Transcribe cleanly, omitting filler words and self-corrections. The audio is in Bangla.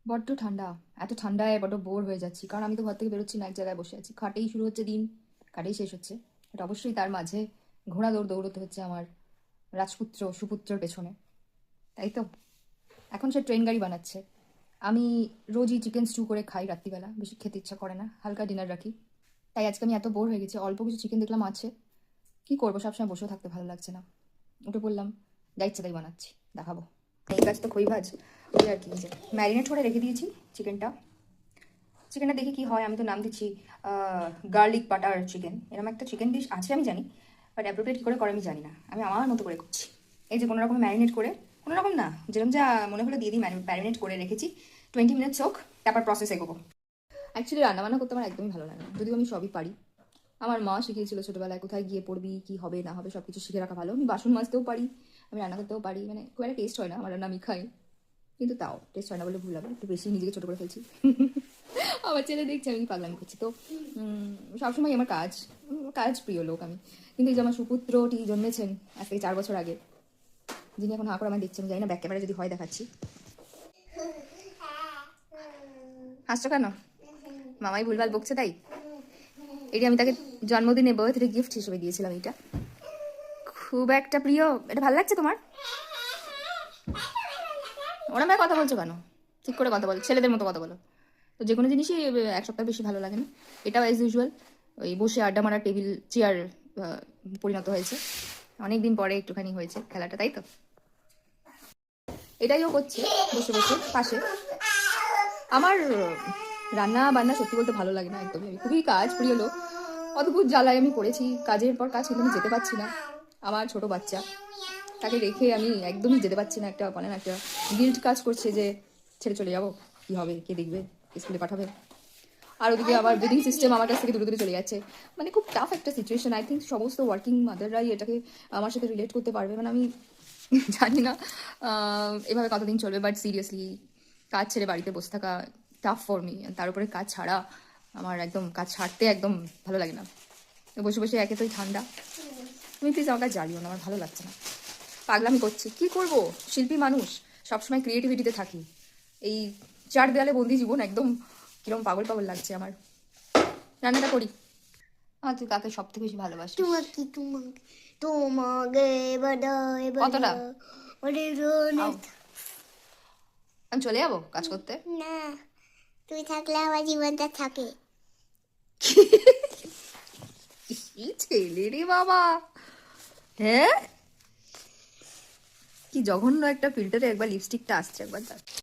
বড্ড ঠান্ডা। এত ঠান্ডায় বড্ড বোর হয়ে যাচ্ছি, কারণ আমি তো ঘর থেকে বেরোচ্ছি না, এক জায়গায় বসে আছি। খাটেই শুরু হচ্ছে দিন, খাটেই শেষ হচ্ছে। বাট অবশ্যই তার মাঝে ঘোড়া দৌড় দৌড়তে হচ্ছে আমার রাজপুত্র সুপুত্রর পেছনে, তাই তো। এখন সে ট্রেন গাড়ি বানাচ্ছে। আমি রোজই চিকেন স্টু করে খাই রাত্রিবেলা, বেশি খেতে ইচ্ছা করে না, হালকা ডিনার রাখি। তাই আজকে আমি এত বোর হয়ে গেছি, অল্প কিছু চিকেন দেখলাম আছে, কি করবো, সবসময় বসেও থাকতে ভালো লাগছে না। উঠে পড়লাম, যা ইচ্ছে তাই বানাচ্ছি, দেখাবো। এই গাছ তো খই ভাজ, ওই আর কি, যে ম্যারিনেট করে রেখে দিয়েছি চিকেনটা। চিকেনটা দেখি কি হয়। আমি তো নাম দিচ্ছি গার্লিক বাটার চিকেন, এরকম একটা চিকেন ডিশ আছে আমি জানি, বাট অ্যাপ্রোপ্রিয়েট কী করে করে আমি জানি না। আমি আমার মতো করে করছি। এই যে কোনো রকম ম্যারিনেট করে, কোনো রকম না, যেরকম যা মনে হলো দিয়ে দিই, ম্যারিনেট করে রেখেছি 20 মিনিটস হোক, তারপর প্রসেস এগোবো। অ্যাকচুয়ালি রান্নাবান্না করতে আমার একদমই ভালো লাগে না, যদিও আমি সবই পারি। আমার মা শিখিয়েছিল ছোটোবেলায়, কোথায় গিয়ে পড়বি, কী হবে না হবে সব কিছু শিখে রাখা ভালো। আমি বাসন মাজতেও পারি, আমি রান্না করতেও পারি, মানে খুব একটা টেস্ট হয় না আমার রান্না, আমি খাই, কিন্তু তাও টেস্ট হয় না বলে ভুল হবে, একটু বেশি নিজেকে ছোটো করে ফেলছি। আমার ছেলে দেখছে আমি পাগলামি করছি তো। সবসময় আমার কাজ, কাজ প্রিয় লোক আমি। কিন্তু এই যে আমার সুপুত্রটি জন্মেছেন আজ থেকে 4 বছর আগে, যিনি এখন হাঁ করে আমার দেখছেন, জানি না ব্যাক ক্যামেরা যদি হয় দেখাচ্ছি। হাসছো কেন? মামাই ভুলভাল বকছে তাই? এটি আমি তাকে জন্মদিনে বার্থডে গিফট হিসেবে দিয়েছিলাম। এটা খুব একটা প্রিয়, এটা ভালো লাগছে তোমার? ওরা মেয়ে কথা বলছো কেন? ঠিক করে কথা বল, ছেলেদের মতো কথা বলো। তো যে কোনো জিনিসই এক সপ্তাহ বেশি ভালো লাগে না। এটাও অ্যাজ ইউজুয়াল ওই বসে আড্ডা মারা টেবিল চেয়ার পরিণত হয়েছে। অনেক দিন পরে একটুখানি হয়েছে খেলাটা, তাই তো। এটাইও করছে বসে বসে পাশে। আমার রান্না বান্না সত্যি বলতে ভালো লাগে না একদমই, আমি খুবই কাজ প্রিয় লোক। অদ্ভুত জ্বালায় আমি পড়েছি, কাজের পর কাজ, কিন্তু আমি যেতে পারছি না। আমার ছোট বাচ্চা, তাকে রেখে আমি একদমই যেতে পারছি না। একটা মানে একটা গিল্ট কাজ করছে যে ছেড়ে চলে যাবো, কী হবে, কে দেখবে, স্কুলে পাঠাবে। আর ওদিকে আবার ব্রিডিং সিস্টেম আমার কাছ থেকে দূরে দূরে চলে যাচ্ছে। মানে খুব টাফ একটা সিচুয়েশন। আই থিঙ্ক সমস্ত ওয়ার্কিং মাদাররাই এটাকে আমার সাথে রিলেট করতে পারবে। মানে আমি জানি না এভাবে কতদিন চলবে, বাট সিরিয়াসলি কাজ ছেড়ে বাড়িতে বসে থাকা টাফ ফর মি। তার উপরে কাজ ছাড়া আমার একদম, কাজ ছাড়তে একদম ভালো লাগে না। বসে বসে একে তোই ঠান্ডা, তুমি প্লিজ আমার কাছে জ্বালিও না, আমার ভালো লাগছে না। পাগলামি করছি, কি করব, শিল্পী মানুষ, সবসময় ক্রিয়েটিভিটিতে থাকি। এই চার দেয়ালে বন্দি জীবন একদম কিরম পাগল পাগল লাগছে আমার। রান্নাটা করি। তুই কাকে সব থেকে বেশি ভালোবাসিস? তোমাকে কতটা? বাদাই আমি চলে যাবো কাজ করতে? না, তুই থাকলে আমার জীবনটা থাকে। কি ছেলে রে বাবা! হ্যাঁ, কি জঘন্য একটা ফিল্টারে একবার লিপস্টিকটা আসছে, একবার দেখ।